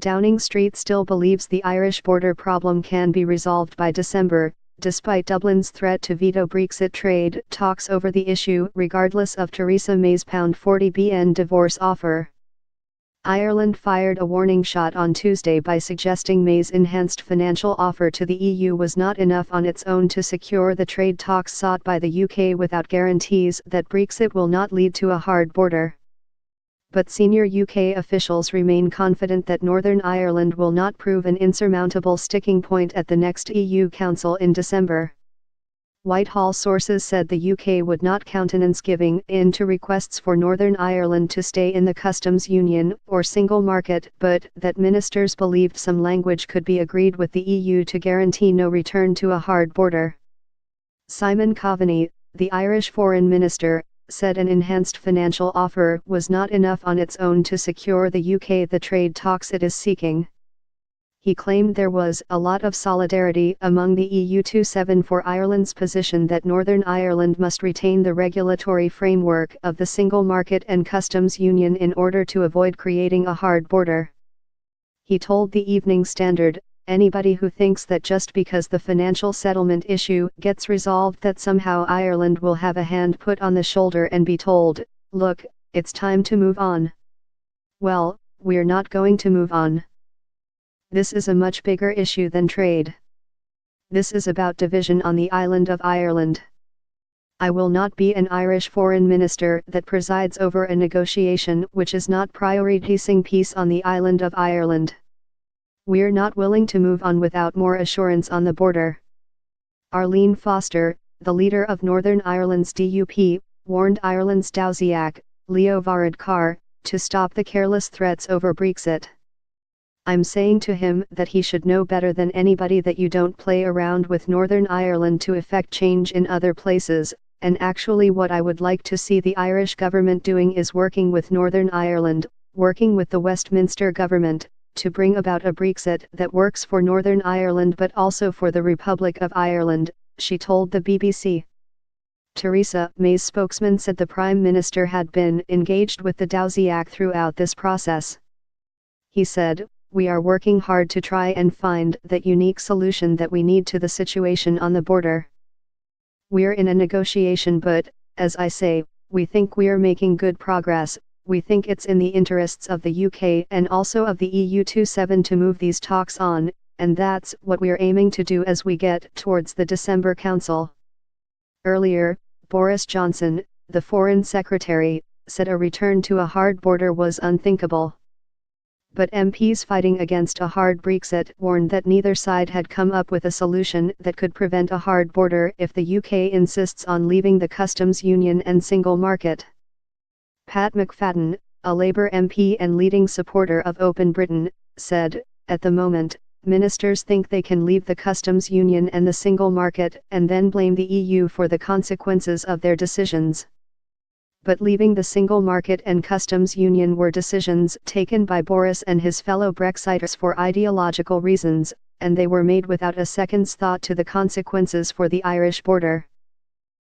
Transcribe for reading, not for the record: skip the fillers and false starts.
Downing Street still believes the Irish border problem can be resolved by December, despite Dublin's threat to veto Brexit trade talks over the issue regardless of Theresa May's £40 billion divorce offer. Ireland fired a warning shot on Tuesday by suggesting May's enhanced financial offer to the EU was not enough on its own to secure the trade talks sought by the UK without guarantees that Brexit will not lead to a hard border. But senior UK officials remain confident that Northern Ireland will not prove an insurmountable sticking point at the next EU Council in December. Whitehall sources said the UK would not countenance giving in to requests for Northern Ireland to stay in the customs union or single market, but that ministers believed some language could be agreed with the EU to guarantee no return to a hard border. Simon Coveney, the Irish Foreign Minister, said an enhanced financial offer was not enough on its own to secure the UK the trade talks it is seeking. He claimed there was a lot of solidarity among the EU-27 for Ireland's position that Northern Ireland must retain the regulatory framework of the single market and customs union in order to avoid creating a hard border. He told the Evening Standard, "Anybody who thinks that just because the financial settlement issue gets resolved that somehow Ireland will have a hand put on the shoulder and be told, 'Look, it's time to move on.' Well, we're not going to move on. This is a much bigger issue than trade. This is about division on the island of Ireland. I will not be an Irish foreign minister that presides over a negotiation which is not prioritizing peace on the island of Ireland. We're not willing to move on without more assurance on the border." Arlene Foster, the leader of Northern Ireland's DUP, warned Ireland's Dáilsiach, Leo Varadkar, to stop the careless threats over Brexit. "I'm saying to him that he should know better than anybody that you don't play around with Northern Ireland to effect change in other places, and actually what I would like to see the Irish government doing is working with Northern Ireland, working with the Westminster government, to bring about a Brexit that works for Northern Ireland but also for the Republic of Ireland," she told the BBC. Theresa May's spokesman said the Prime Minister had been engaged with the Dáilsiach throughout this process. He said, "We are working hard to try and find that unique solution that we need to the situation on the border. We're in a negotiation but, as I say, we think we're making good progress. We think it's in the interests of the UK and also of the EU-27 to move these talks on, and that's what we're aiming to do as we get towards the December Council." Earlier, Boris Johnson, the Foreign Secretary, said a return to a hard border was unthinkable. But MPs fighting against a hard Brexit warned that neither side had come up with a solution that could prevent a hard border if the UK insists on leaving the customs union and single market. Pat McFadden, a Labour MP and leading supporter of Open Britain, said, "At the moment, ministers think they can leave the customs union and the single market and then blame the EU for the consequences of their decisions. But leaving the single market and customs union were decisions taken by Boris and his fellow Brexiters for ideological reasons, and they were made without a second's thought to the consequences for the Irish border.